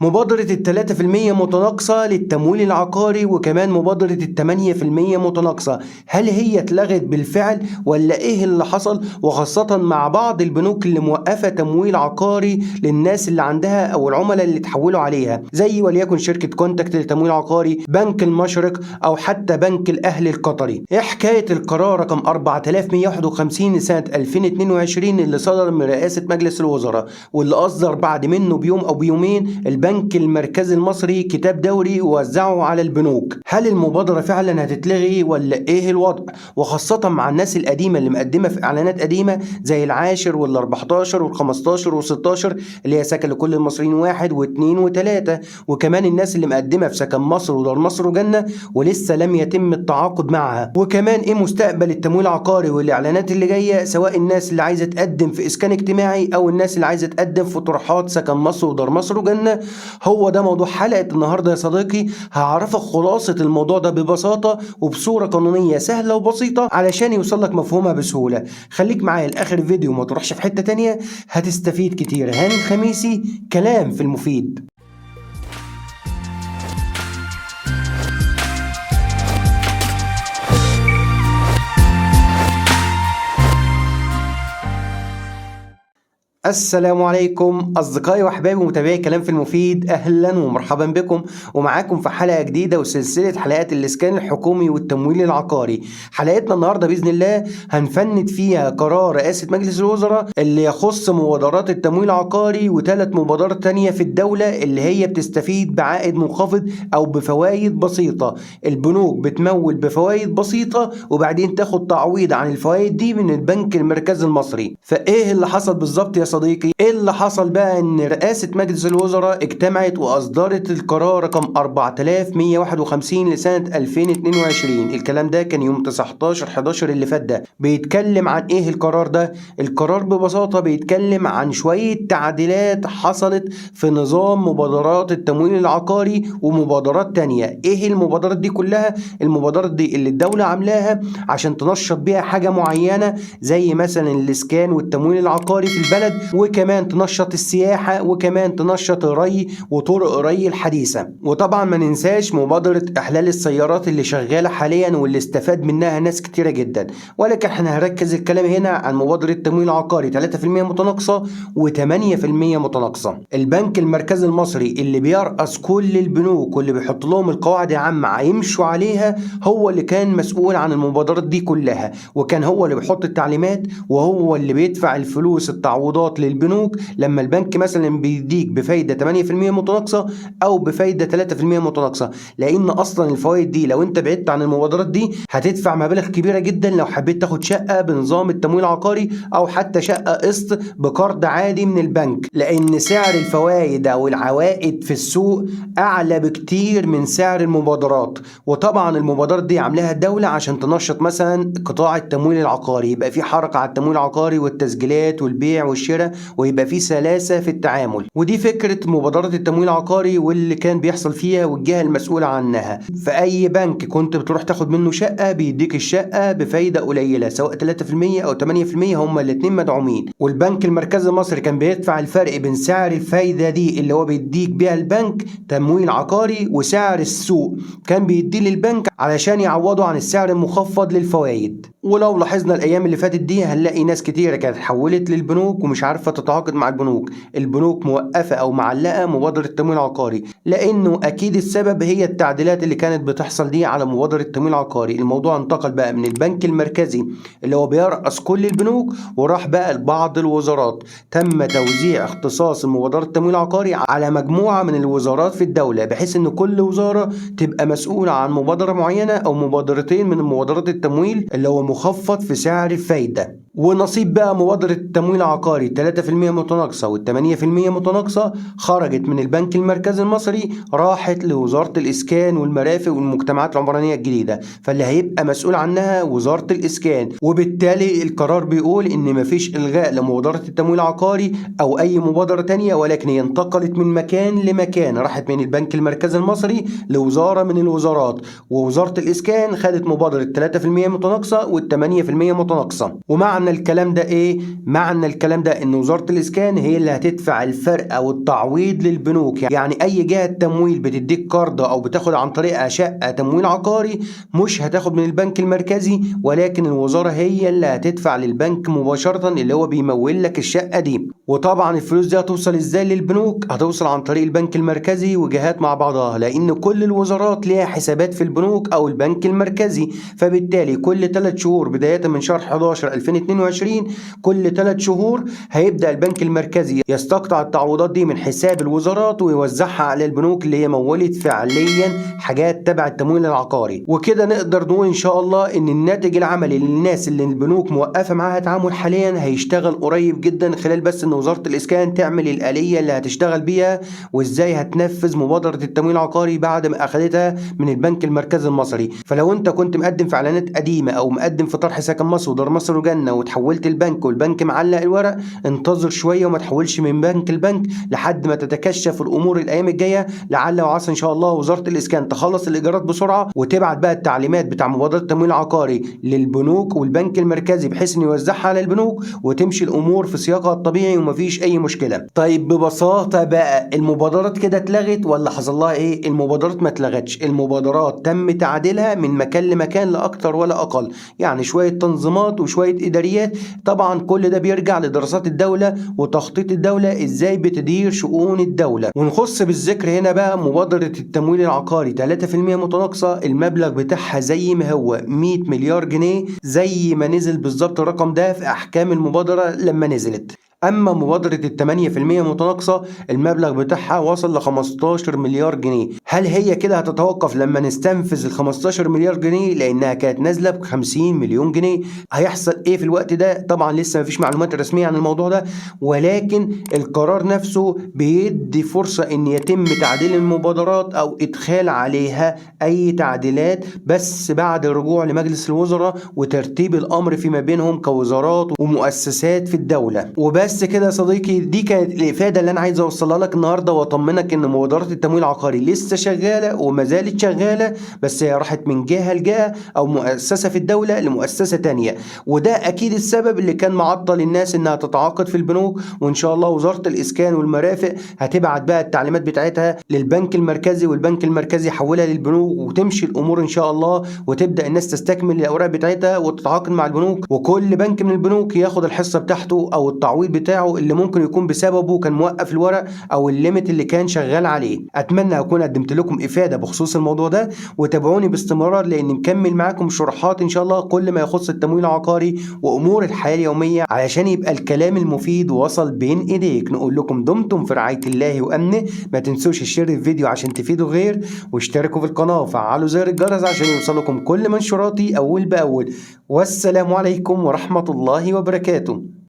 مبادرة ال3% متناقصة للتمويل العقاري وكمان مبادرة ال8% متناقصة، هل هي اتلغت بالفعل ولا ايه اللي حصل؟ وخاصة مع بعض البنوك اللي موقفة تمويل عقاري للناس اللي عندها او العملاء اللي تحولوا عليها، زي وليكن شركة كونتاكت للتمويل العقاري، بنك المشرق او حتى بنك الاهلي القطري. ايه حكاية القرار رقم 4151 لسنة 2022 اللي صدر من رئاسة مجلس الوزراء واللي اصدر بعد منه بيوم او بيومين البنك المركزي المصري كتاب دوري ووزعه على البنوك؟ هل المبادرة فعلا هتتلغي ولا ايه الوضع؟ وخاصة مع الناس القديمة اللي مقدمة في اعلانات قديمة زي العاشر وال14 وال15 وال16 اللي هي سكن لكل المصريين 1 و2 و3، وكمان الناس اللي مقدمة في سكن مصر ودار مصر وجنة ولسه لم يتم التعاقد معها. وكمان ايه مستقبل التمويل العقاري والاعلانات اللي جاية، سواء الناس اللي عايزة تقدم في اسكان اجتماعي او الناس اللي عايزة تقدم في طروحات سكن مصر ودار مصر وجنة. هو ده موضوع حلقة النهاردة يا صديقي، هعرفك خلاصة الموضوع ده ببساطة وبصورة قانونية سهلة وبسيطة علشان يوصلك مفهومها بسهولة. خليك معايا لآخر الفيديو وما تروحش في حتة تانية، هتستفيد كتير. هاني الخميسي، كلام في المفيد. السلام عليكم أصدقائي وأحبابي ومتابعي كلام في المفيد، أهلا ومرحبا بكم ومعاكم في حلقة جديدة وسلسلة حلقات الإسكان الحكومي والتمويل العقاري. حلقتنا النهاردة بإذن الله هنفند فيها قرار رئاسة مجلس الوزراء اللي يخص مبادرات التمويل العقاري وثلاث مبادرات تانية في الدولة اللي هي بتستفيد بعائد منخفض أو بفوائد بسيطة. البنوك بتمول بفوائد بسيطة وبعدين تاخد تعويض عن الفوائد دي من البنك المركزي المصري. فإيه اللي حصل بالظبط يا صديقي؟ ايه اللي حصل بقى؟ ان رئاسة مجلس الوزراء اجتمعت واصدرت القرار رقم 4151 لسنة 2022. الكلام ده كان يوم 19/11 اللي فات. ده بيتكلم عن ايه القرار ده؟ القرار ببساطة بيتكلم عن شوية تعديلات حصلت في نظام مبادرات التمويل العقاري ومبادرات تانية. ايه المبادرات دي كلها؟ المبادرات دي اللي الدولة عاملاها عشان تنشط بيها حاجة معينة، زي مثلا الاسكان والتمويل العقاري في البلد، وكمان تنشط السياحة، وكمان تنشط الري وطرق الري الحديثة. وطبعا ما ننساش مبادرة إحلال السيارات اللي شغالة حاليا واللي استفاد منها ناس كتيرة جدا. ولكن احنا هنركز الكلام هنا عن مبادرة التمويل العقاري 3% متناقصة و8% متناقصة. البنك المركزي المصري اللي بيرأس كل البنوك واللي بيحط لهم القواعد العامة يمشوا عليها، هو اللي كان مسؤول عن المبادرات دي كلها، وكان هو اللي بيحط التعليمات وهو اللي بيدفع الفلوس التعويضات للبنوك لما البنك مثلا بيديك بفايدة 8% متناقصة أو بفايدة 3% متناقصة. لأن أصلا الفوائد دي لو أنت بعدت عن المبادرات دي هتدفع مبالغ كبيرة جدا لو حبيت تاخد شقة بنظام التمويل العقاري أو حتى شقة قسط بقرض عادي من البنك، لأن سعر الفوائد أو العوائد في السوق أعلى بكتير من سعر المبادرات. وطبعا المبادرات دي عاملاها الدولة عشان تنشط مثلا قطاع التمويل العقاري، يبقى في حركة على التمويل العقاري والتسجيلات والبيع والشراء، ويبقى في سلاسة في التعامل. ودي فكرة مبادرات التمويل العقاري واللي كان بيحصل فيها والجهة المسؤولة عنها. في أي بنك كنت بتروح تاخد منه شقة بيديك الشقة بفايدة قليلة، سواء 3% أو 8%، هما الاتنين مدعومين. والبنك المركزي المصري كان بيدفع الفرق بين سعر الفايدة دي اللي هو بيديك بيها البنك تمويل عقاري وسعر السوق كان بيديه للبنك علشان يعوضوا عن السعر المخفض للفوائد. ولو لاحظنا الأيام اللي فاتت دي هنلاقي ناس كتيرة كانت حولت للبنوك ومش عارفة تتعاقد مع البنوك. البنوك موقفة أو معلقة مبادرة التمويل العقاري، لأنه أكيد السبب هي التعديلات اللي كانت بتحصل دي على مبادرة التمويل العقاري. الموضوع انتقل بقى من البنك المركزي اللي هو بيرأس كل البنوك وراح بقى لبعض الوزارات. تم توزيع اختصاص مبادرة التمويل العقاري على مجموعة من الوزارات في الدولة، بحيث إن كل وزارة تبقى مسؤولة عن مبادرة معينة أو مبادرتين من مبادرات التمويل اللي هو مخفض في سعر الفايدة. ونصيب بقى مبادرة التمويل العقاري 3% متناقصة وال8% متناقصة خرجت من البنك المركزي المصري، راحت لوزارة الإسكان والمرافق والمجتمعات العمرانية الجديدة، فاللي هيبقى مسؤول عنها وزارة الإسكان. وبالتالي القرار بيقول إن مفيش إلغاء لمبادرة التمويل العقاري أو أي مبادرة تانية، ولكن هي انتقلت من مكان لمكان، راحت من البنك المركزي المصري لوزارة من الوزارات. ووزارة الإسكان خدت مبادرة 3% متناقصة وال8% متناقصة. ومع معنى الكلام ده ايه؟ معنى الكلام ده ان وزارة الاسكان هي اللي هتدفع الفرق او التعويض للبنوك. يعني اي جهة تمويل بتديك قرض او بتاخد عن طريقها شقة تمويل عقاري مش هتاخد من البنك المركزي، ولكن الوزارة هي اللي هتدفع للبنك مباشرة اللي هو بيمول لك الشقة دي. وطبعا الفلوس دي هتوصل ازاي للبنوك؟ هتوصل عن طريق البنك المركزي وجهات مع بعضها، لان كل الوزارات ليها حسابات في البنوك او البنك المركزي. فبالتالي كل 3 شهور بداية من شهر 11 2022 كل 3 شهور هيبدأ البنك المركزي يستقطع التعويضات دي من حساب الوزارات ويوزعها على البنوك اللي هي مولت فعليا حاجات تبع التمويل العقاري. وكده نقدر نقول ان شاء الله ان الناتج العملي للناس اللي البنوك موقفة معاها تعامل حاليا هيشتغل قريب جدا، خلال بس ان وزارة الاسكان تعمل الآلية اللي هتشتغل بيها وازاي هتنفذ مبادرة التمويل العقاري بعد ما اخدتها من البنك المركزي المصري. فلو انت كنت مقدم في اعلانات قديمة او مقدم في طرح سكن مصر ودار مصر وجنة وتحولت البنك والبنك معلق الورق، انتظر شوية وما تحولش من بنك لبنك لحد ما تتكشف الامور الايام الجاية. لعل وعسى ان شاء الله وزارة الاسكان تخلص الاجراءات بسرعة وتبعت بقى التعليمات بتاع مبادرة التمويل العقاري للبنوك والبنك المركزي بحيث انه يوزعها على البنوك وتمشي الامور في سياقها الطبيعي ومفيش اي مشكلة. طيب ببساطة بقى المبادرات كده اتلغت ولا حصل لها ايه؟ المبادرات ما اتلغتش، المبادرات تم تعديلها من مكان لمكان لا اكتر ولا اقل، يعني شوية تنظيمات وشوية اداريات. طبعا كل ده بيرجع لدراسات الدولة وتخطيط الدولة ازاي بتدير شؤون الدولة. ونخص بالذكر هنا بقى مبادرة التمويل العقاري 3% متناقصة، المبلغ بتاعها زي ما هو 100 مليار جنيه زي ما نزل بالظبط الرقم ده في احكام المبادرة لما نزلت. أما مبادرة 8% متناقصة المبلغ بتاعها وصل ل 15 مليار جنيه. هل هي كده هتتوقف لما نستنفذ ال 15 مليار جنيه؟ لأنها كانت نازلة ب 50 مليون جنيه. هيحصل إيه في الوقت ده؟ طبعا لسه مفيش معلومات رسمية عن الموضوع ده، ولكن القرار نفسه بيدي فرصة إن يتم تعديل المبادرات أو إدخال عليها أي تعديلات، بس بعد الرجوع لمجلس الوزراء وترتيب الأمر فيما بينهم كوزارات ومؤسسات في الدولة. وبس كده يا صديقي، دي كانت الإفادة اللي أنا عايز أوصلها لك النهاردة وأطمنك إن مبادرات التمويل العقاري لسه شغالة وما زالت شغالة، بس هي راحت من جهة لجهة أو مؤسسة في الدولة لمؤسسة تانية، وده أكيد السبب اللي كان معطل الناس إنها تتعاقد في البنوك. وإن شاء الله وزارة الإسكان والمرافق هتبعت بقى التعليمات بتاعتها للبنك المركزي والبنك المركزي يحولها للبنوك وتمشي الأمور إن شاء الله، وتبدأ الناس تستكمل الأوراق بتاعتها وتتعاقد مع البنوك، وكل بنك من البنوك ياخد الحصة بتاعته أو التعويض بتاعه اللي ممكن يكون بسببه كان موقف الورق او الليميت اللي كان شغال عليه. اتمنى اكون قدمت لكم افاده بخصوص الموضوع ده، وتابعوني باستمرار لان مكمل معاكم شروحات ان شاء الله كل ما يخص التمويل العقاري وامور الحياه اليوميه، علشان يبقى الكلام المفيد وصل بين ايديك. نقول لكم دمتم في رعايه الله وامنه. ما تنسوش تشير الفيديو عشان تفيدوا غير، واشتركوا في القناه وفعلوا زر الجرس عشان يوصلكم كل منشوراتي اول باول. والسلام عليكم ورحمه الله وبركاته.